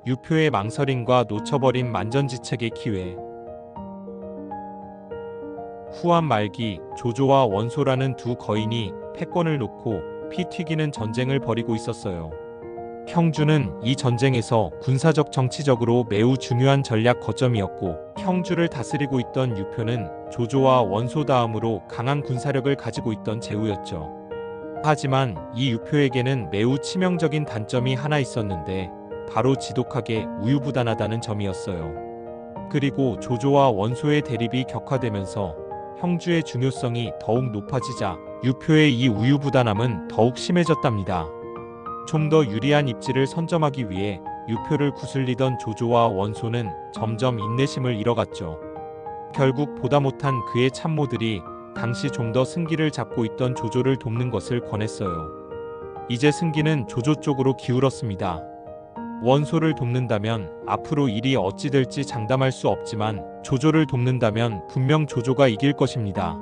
유표의 망설임과 놓쳐버린 만전지책의 기회. 후한 말기 조조와 원소라는 두 거인이 패권을 놓고 피 튀기는 전쟁을 벌이고 있었어요. 형주는 이 전쟁에서 군사적 정치적으로 매우 중요한 전략 거점이었고, 형주를 다스리고 있던 유표는 조조와 원소 다음으로 강한 군사력을 가지고 있던 제후였죠. 하지만 이 유표에게는 매우 치명적인 단점이 하나 있었는데, 바로 지독하게 우유부단하다는 점이었어요. 그리고 조조와 원소의 대립이 격화되면서 형주의 중요성이 더욱 높아지자 유표의 이 우유부단함은 더욱 심해졌답니다. 좀 더 유리한 입지를 선점하기 위해 유표를 구슬리던 조조와 원소는 점점 인내심을 잃어갔죠. 결국 보다 못한 그의 참모들이 당시 좀 더 승기를 잡고 있던 조조를 돕는 것을 권했어요. 이제 승기는 조조 쪽으로 기울었습니다. 원소를 돕는다면 앞으로 일이 어찌 될지 장담할 수 없지만 조조를 돕는다면 분명 조조가 이길 것입니다.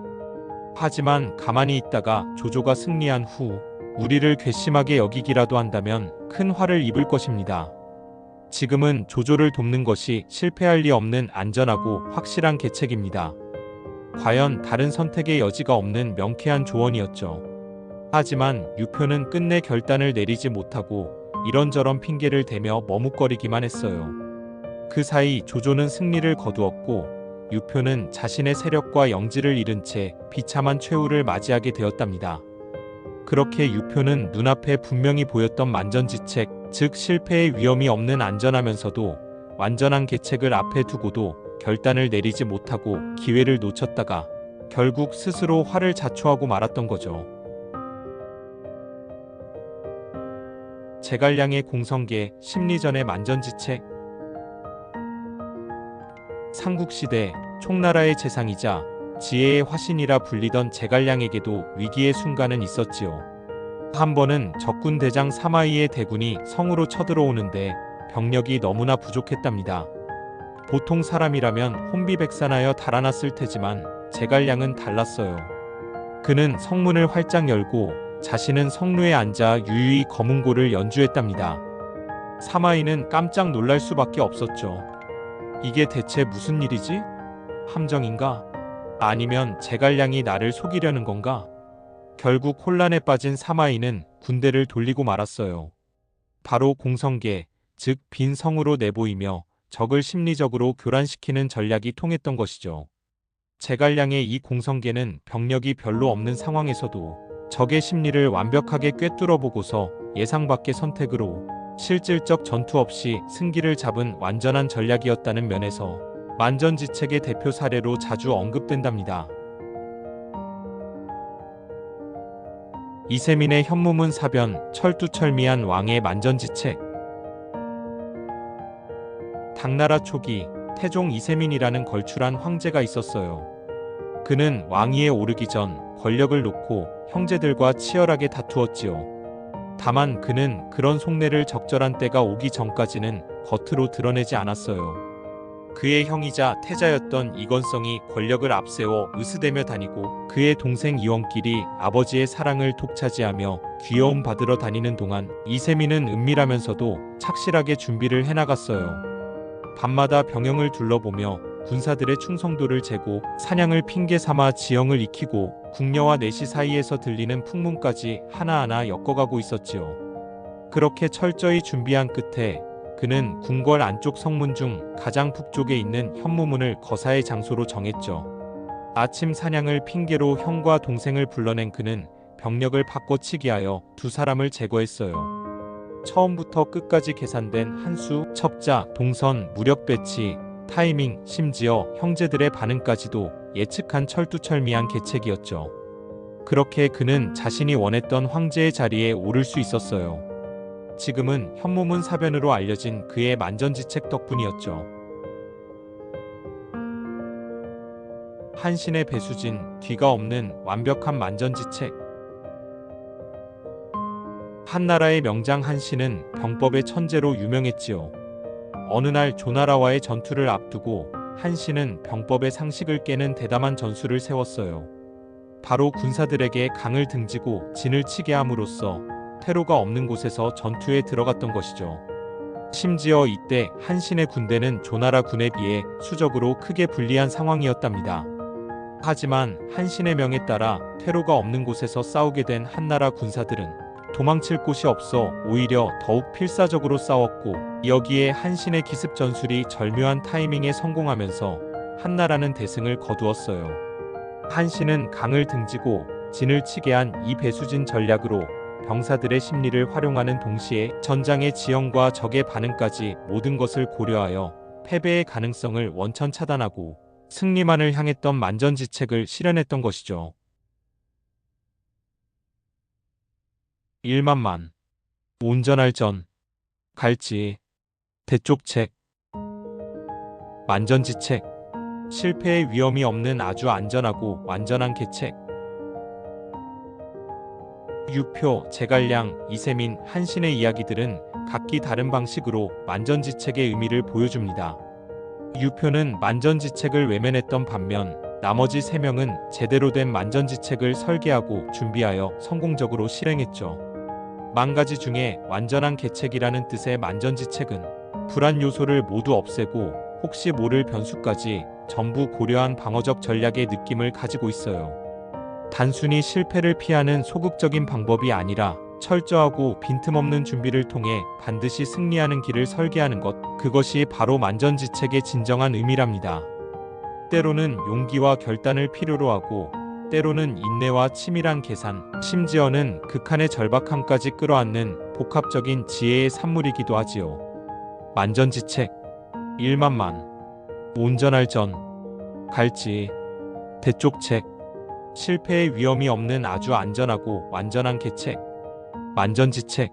하지만 가만히 있다가 조조가 승리한 후 우리를 괘씸하게 여기기라도 한다면 큰 화를 입을 것입니다. 지금은 조조를 돕는 것이 실패할 리 없는 안전하고 확실한 계책입니다. 과연 다른 선택의 여지가 없는 명쾌한 조언이었죠. 하지만 유표는 끝내 결단을 내리지 못하고 이런저런 핑계를 대며 머뭇거리기만 했어요. 그 사이 조조는 승리를 거두었고 유표는 자신의 세력과 영지를 잃은 채 비참한 최후를 맞이하게 되었답니다. 그렇게 유표는 눈앞에 분명히 보였던 만전지책, 즉 실패의 위험이 없는 안전하면서도 완전한 계책을 앞에 두고도 결단을 내리지 못하고 기회를 놓쳤다가 결국 스스로 화를 자초하고 말았던 거죠. 제갈량의 공성계, 심리전의 만전지책. 삼국시대 총나라의 재상이자 지혜의 화신이라 불리던 제갈량에게도 위기의 순간은 있었지요. 한 번은 적군 대장 사마이의 대군이 성으로 쳐들어오는데 병력이 너무나 부족했답니다. 보통 사람이라면 혼비백산하여 달아났을 테지만 제갈량은 달랐어요. 그는 성문을 활짝 열고 자신은 성루에 앉아 유유히 검은고를 연주했답니다. 사마이는 깜짝 놀랄 수밖에 없었죠. 이게 대체 무슨 일이지? 함정인가? 아니면 제갈량이 나를 속이려는 건가? 결국 혼란에 빠진 사마이는 군대를 돌리고 말았어요. 바로 공성계, 즉 빈 성으로 내보이며 적을 심리적으로 교란시키는 전략이 통했던 것이죠. 제갈량의 이 공성계는 병력이 별로 없는 상황에서도 적의 심리를 완벽하게 꿰뚫어 보고서 예상 밖의 선택으로 실질적 전투 없이 승기를 잡은 완전한 전략이었다는 면에서 만전지책의 대표 사례로 자주 언급된답니다. 이세민의 현무문 사변, 철두철미한 왕의 만전지책. 당나라 초기 태종 이세민이라는 걸출한 황제가 있었어요. 그는 왕위에 오르기 전 권력을 놓고 형제들과 치열하게 다투었지요. 다만 그는 그런 속내를 적절한 때가 오기 전까지는 겉으로 드러내지 않았어요. 그의 형이자 태자였던 이건성이 권력을 앞세워 으스대며 다니고 그의 동생 이원길이 아버지의 사랑을 독차지하며 귀여움 받으러 다니는 동안 이세민은 은밀하면서도 착실하게 준비를 해나갔어요. 밤마다 병영을 둘러보며 군사들의 충성도를 재고 사냥을 핑계 삼아 지형을 익히고 궁녀와 내시 사이에서 들리는 풍문까지 하나하나 엮어가고 있었지요. 그렇게 철저히 준비한 끝에 그는 궁궐 안쪽 성문 중 가장 북쪽에 있는 현무문을 거사의 장소로 정했죠. 아침 사냥을 핑계로 형과 동생을 불러낸 그는 병력을 바꿔치기 하여 두 사람을 제거했어요. 처음부터 끝까지 계산된 한수, 첩자, 동선, 무력 배치, 타이밍, 심지어 형제들의 반응까지도 예측한 철두철미한 계책이었죠. 그렇게 그는 자신이 원했던 황제의 자리에 오를 수 있었어요. 지금은 현무문 사변으로 알려진 그의 만전지책 덕분이었죠. 한신의 배수진, 뒤가 없는 완벽한 만전지책. 한나라의 명장 한신은 병법의 천재로 유명했지요. 어느 날 조나라와의 전투를 앞두고 한신은 병법의 상식을 깨는 대담한 전술을 세웠어요. 바로 군사들에게 강을 등지고 진을 치게 함으로써 퇴로가 없는 곳에서 전투에 들어갔던 것이죠. 심지어 이때 한신의 군대는 조나라 군에 비해 수적으로 크게 불리한 상황이었답니다. 하지만 한신의 명에 따라 퇴로가 없는 곳에서 싸우게 된 한나라 군사들은 도망칠 곳이 없어 오히려 더욱 필사적으로 싸웠고, 여기에 한신의 기습 전술이 절묘한 타이밍에 성공하면서 한나라는 대승을 거두었어요. 한신은 강을 등지고 진을 치게 한 이 배수진 전략으로 병사들의 심리를 활용하는 동시에 전장의 지형과 적의 반응까지 모든 것을 고려하여 패배의 가능성을 원천 차단하고 승리만을 향했던 만전지책을 실현했던 것이죠. 1만만 운전할 전 갈지 대쪽책 만전지책 실패의 위험이 없는 아주 안전하고 완전한 계책. 유표, 제갈량, 이세민, 한신의 이야기들은 각기 다른 방식으로 만전지책의 의미를 보여줍니다. 유표는 만전지책을 외면했던 반면 나머지 3명은 제대로 된 만전지책을 설계하고 준비하여 성공적으로 실행했죠. 만 가지 중에 완전한 계책이라는 뜻의 만전지책은 불안 요소를 모두 없애고 혹시 모를 변수까지 전부 고려한 방어적 전략의 느낌을 가지고 있어요. 단순히 실패를 피하는 소극적인 방법이 아니라 철저하고 빈틈없는 준비를 통해 반드시 승리하는 길을 설계하는 것, 그것이 바로 만전지책의 진정한 의미랍니다. 때로는 용기와 결단을 필요로 하고, 때로는 인내와 치밀한 계산, 심지어는 극한의 절박함까지 끌어안는 복합적인 지혜의 산물이기도 하지요. 만전지책 1만만 운전할 전 갈지 대쪽책 실패의 위험이 없는 아주 안전하고 완전한 계책 만전지책